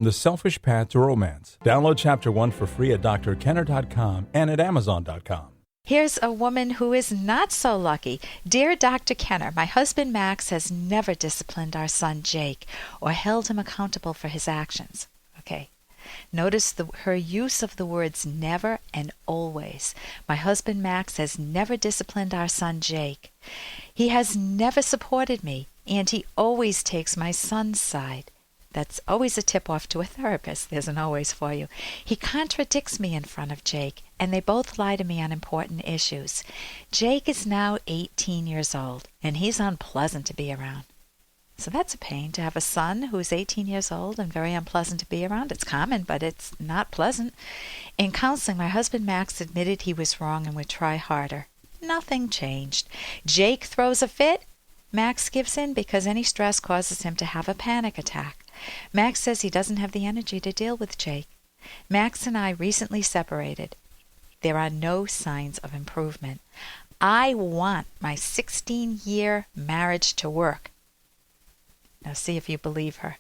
The Selfish Path to Romance. Download Chapter 1 for free at drkenner.com and at amazon.com. Here's a woman who is not so lucky. Dear Dr. Kenner, my husband Max has never disciplined our son Jake or held him accountable for his actions. Okay. Notice her use of the words never and always. My husband Max has never disciplined our son Jake. He has never supported me, and he always takes my son's side. That's always a tip-off to a therapist. There's an always for you. He contradicts me in front of Jake, and they both lie to me on important issues. Jake is now 18 years old, and he's unpleasant to be around. So that's a pain to have a son who's 18 years old and very unpleasant to be around. It's common, but it's not pleasant. In counseling, my husband Max admitted he was wrong and would try harder. Nothing changed. Jake throws a fit. Max gives in because any stress causes him to have a panic attack. Max says he doesn't have the energy to deal with Jake. Max and I recently separated. There are no signs of improvement. I want my 16-year marriage to work. Now see if you believe her.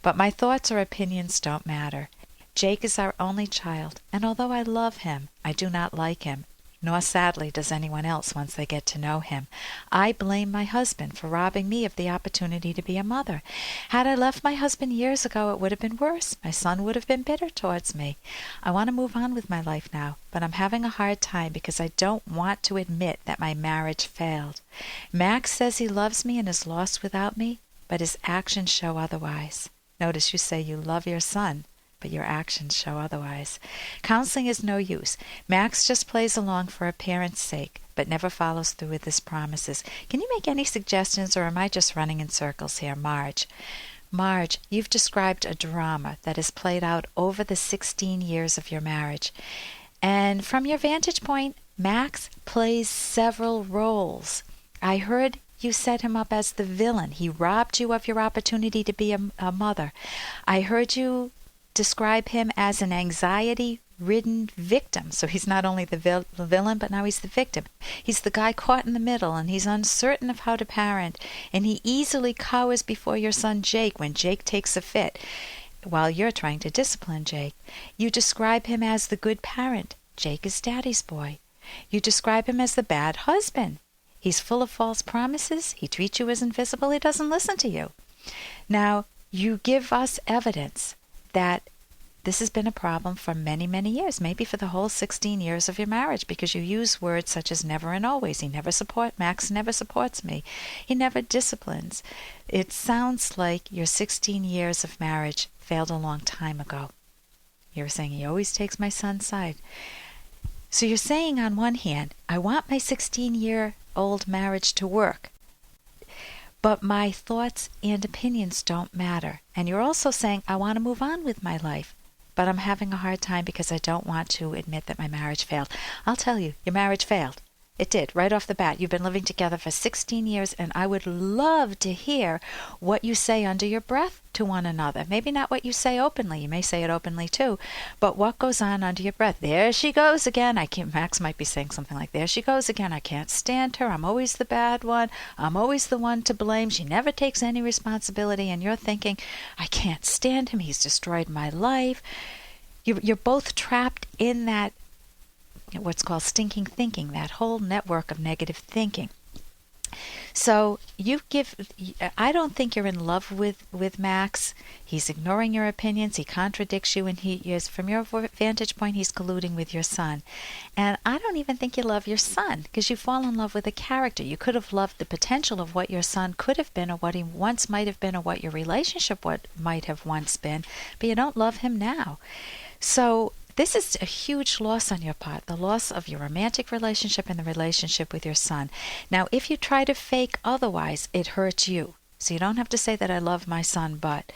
But my thoughts or opinions don't matter. Jake is our only child, and although I love him, I do not like him, nor sadly does anyone else once they get to know him. I blame my husband for robbing me of the opportunity to be a mother. Had I left my husband years ago, it would have been worse. My son would have been bitter towards me. I want to move on with my life now, but I'm having a hard time because I don't want to admit that my marriage failed. Max says he loves me and is lost without me, but his actions show otherwise. Notice you say you love your son, but your actions show otherwise. Counseling is no use. Max just plays along for a parent's sake, but never follows through with his promises. Can you make any suggestions, or am I just running in circles here? Marge, you've described a drama that has played out over the 16 years of your marriage. And from your vantage point, Max plays several roles. I heard you set him up as the villain. He robbed you of your opportunity to be a mother. I heard you describe him as an anxiety-ridden victim. So he's not only the villain, but now he's the victim. He's the guy caught in the middle, and he's uncertain of how to parent, and he easily cowers before your son Jake when Jake takes a fit, while you're trying to discipline Jake. You describe him as the good parent. Jake is daddy's boy. You describe him as the bad husband. He's full of false promises. He treats you as invisible. He doesn't listen to you. Now, you give us evidence that this has been a problem for many, many years, maybe for the whole 16 years of your marriage, because you use words such as never and always. Max never supports me. He never disciplines. It sounds like your 16 years of marriage failed a long time ago. You're saying he always takes my son's side. So you're saying on one hand, I want my 16-year-old marriage to work, but my thoughts and opinions don't matter. And you're also saying, I want to move on with my life, but I'm having a hard time because I don't want to admit that my marriage failed. I'll tell you, your marriage failed. It did, right off the bat. You've been living together for 16 years, and I would love to hear what you say under your breath to one another. Maybe not what you say openly. You may say it openly too, but what goes on under your breath? There she goes again. Max might be saying something like, there she goes again. I can't stand her. I'm always the bad one. I'm always the one to blame. She never takes any responsibility. And you're thinking, I can't stand him. He's destroyed my life. You're both trapped in that what's called stinking thinking, that whole network of negative thinking. So I don't think you're in love with Max. He's ignoring your opinions. He contradicts you, and he is, from your vantage point, he's colluding with your son. And I don't even think you love your son, because you fall in love with a character. You could have loved the potential of what your son could have been, or what he once might have been, or what your relationship might have once been, but you don't love him now. So this is a huge loss on your part, the loss of your romantic relationship and the relationship with your son. Now, if you try to fake otherwise, it hurts you. So you don't have to say that I love my son, but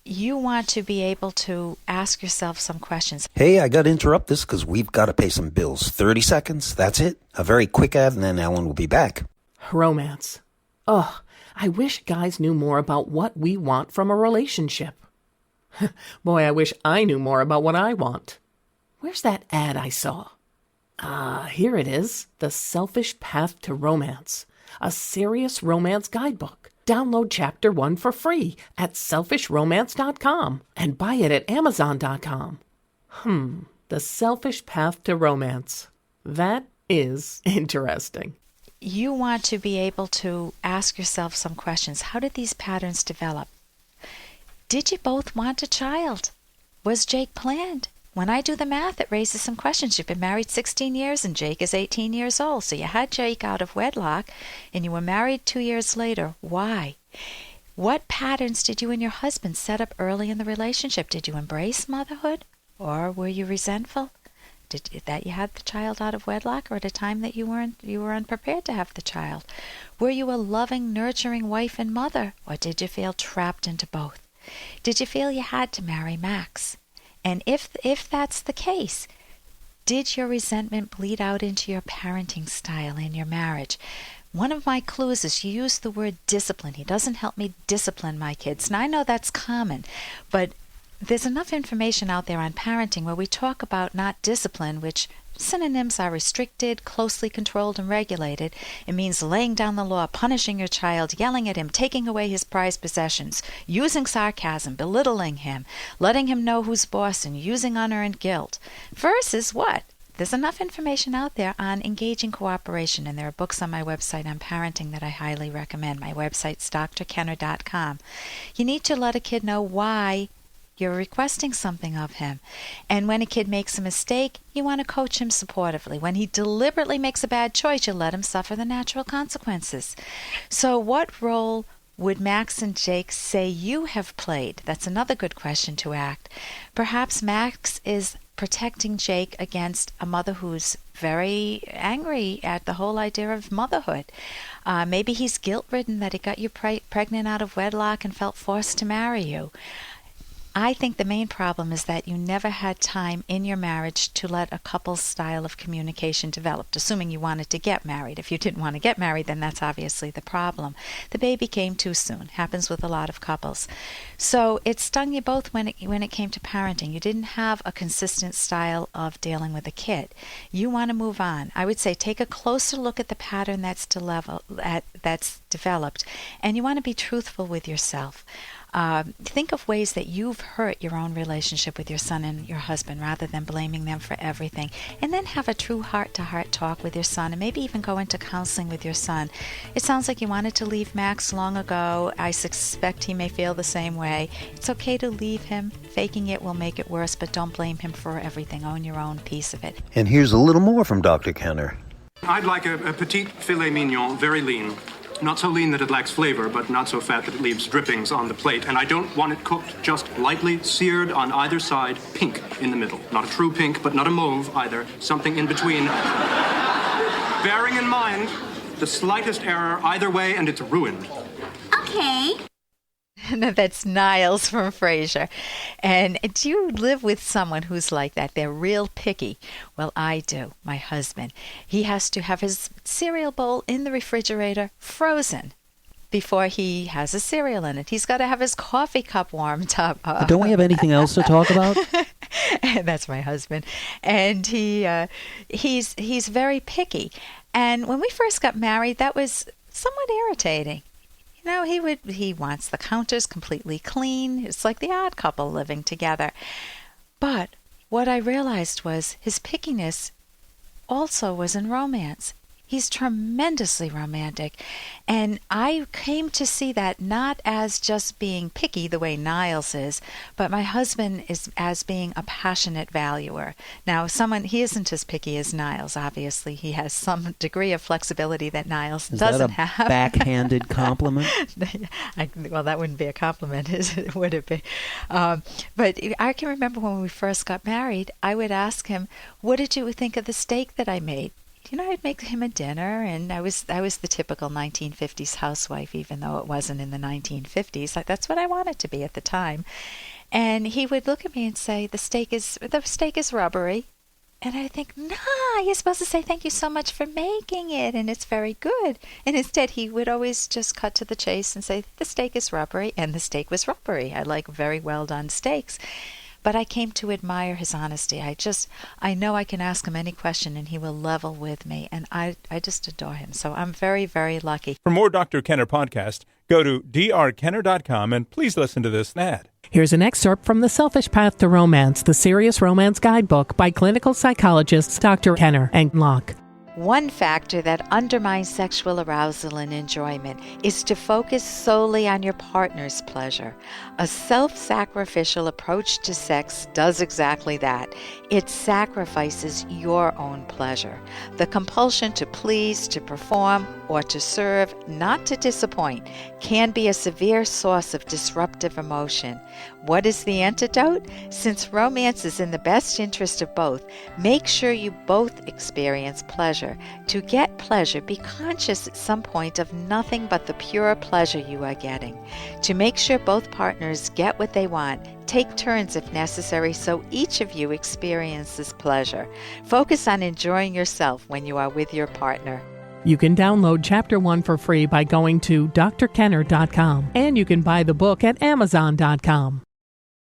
you want to be able to ask yourself some questions. Hey, I got to interrupt this because we've got to pay some bills. 30 seconds, that's it. A very quick ad, and then Ellen will be back. Romance. Ugh, I wish guys knew more about what we want from a relationship. Boy, I wish I knew more about what I want. Where's that ad I saw? Here it is. The Selfish Path to Romance. A serious romance guidebook. Download Chapter 1 for free at selfishromance.com and buy it at amazon.com. The selfish path to romance. That is interesting. You want to be able to ask yourself some questions. How did these patterns develop? Did you both want a child? Was Jake planned? When I do the math, it raises some questions. You've been married 16 years and Jake is 18 years old. So you had Jake out of wedlock and you were married 2 years later. Why? What patterns did you and your husband set up early in the relationship? Did you embrace motherhood? Or were you resentful that you had the child out of wedlock, or at a time that you were unprepared to have the child? Were you a loving, nurturing wife and mother, or did you feel trapped into both? Did you feel you had to marry Max? And if that's the case, did your resentment bleed out into your parenting style in your marriage? One of my clues is you use the word discipline. He doesn't help me discipline my kids. And I know that's common, but there's enough information out there on parenting where we talk about not discipline, which synonyms are restricted, closely controlled, and regulated. It means laying down the law, punishing your child, yelling at him, taking away his prized possessions, using sarcasm, belittling him, letting him know who's boss, and using unearned guilt. Versus what? There's enough information out there on engaging cooperation, and there are books on my website on parenting that I highly recommend. My website's drkenner.com. You need to let a kid know why you're requesting something of him. And when a kid makes a mistake, you want to coach him supportively. When he deliberately makes a bad choice, you let him suffer the natural consequences. So what role would Max and Jake say you have played? That's another good question to ask. Perhaps Max is protecting Jake against a mother who's very angry at the whole idea of motherhood. Maybe he's guilt-ridden that he got you pregnant out of wedlock and felt forced to marry you. I think the main problem is that you never had time in your marriage to let a couple's style of communication develop, assuming you wanted to get married. If you didn't want to get married, then that's obviously the problem. The baby came too soon. Happens with a lot of couples. So it stung you both when it came to parenting. You didn't have a consistent style of dealing with a kid. You want to move on. I would say take a closer look at the pattern that's developed, and you want to be truthful with yourself. Think of ways that you've hurt your own relationship with your son and your husband rather than blaming them for everything. And then have a true heart-to-heart talk with your son and maybe even go into counseling with your son. It sounds like you wanted to leave Max long ago. I suspect he may feel the same way. It's okay to leave him. Faking it will make it worse, but don't blame him for everything. Own your own piece of it. And here's a little more from Dr. Kenner. I'd like a petite filet mignon, very lean. Not so lean that it lacks flavor, but not so fat that it leaves drippings on the plate. And I don't want it cooked just lightly, seared on either side, pink in the middle. Not a true pink, but not a mauve either. Something in between. Bearing in mind the slightest error either way, and it's ruined. Okay. That's Niles from Frasier. And do you live with someone who's like that? They're real picky. Well, I do. My husband. He has to have his cereal bowl in the refrigerator frozen before he has a cereal in it. He's got to have his coffee cup warmed up. Don't we have anything else to talk about? That's my husband. And he's very picky. And when we first got married, that was somewhat irritating. You know, he wants the counters completely clean. It's like the Odd Couple living together. But what I realized was his pickiness also was in romance. He's tremendously romantic. And I came to see that not as just being picky the way Niles is, but my husband is as being a passionate valuer. Now, he isn't as picky as Niles, obviously. He has some degree of flexibility that Niles doesn't have. Is that a backhanded compliment? Well, that wouldn't be a compliment, would it be? But I can remember when we first got married, I would ask him, what did you think of the steak that I made? You know, I'd make him a dinner, and I was the typical 1950s housewife, even though it wasn't in the 1950s. That's what I wanted to be at the time. And he would look at me and say, the steak is rubbery. And I think, nah, you're supposed to say thank you so much for making it, and it's very good. And instead, he would always just cut to the chase and say, the steak is rubbery, and the steak was rubbery. I like very well done steaks. but I came to admire his honesty. I know I can ask him any question and he will level with me, and I just adore him. So I'm very, very lucky. For more Dr. Kenner podcast, go to drkenner.com and please listen to this ad. Here's an excerpt from The Selfish Path to Romance, the Serious Romance Guidebook by clinical psychologists Dr. Kenner and Locke. One factor that undermines sexual arousal and enjoyment is to focus solely on your partner's pleasure. A self-sacrificial approach to sex does exactly that. It sacrifices your own pleasure. The compulsion to please, to perform, or to serve, not to disappoint, can be a severe source of disruptive emotion. What is the antidote? Since romance is in the best interest of both, make sure you both experience pleasure. To get pleasure, be conscious at some point of nothing but the pure pleasure you are getting. To make sure both partners get what they want, take turns if necessary so each of you experiences pleasure. Focus on enjoying yourself when you are with your partner. You can download Chapter 1 for free by going to drkenner.com, and you can buy the book at amazon.com.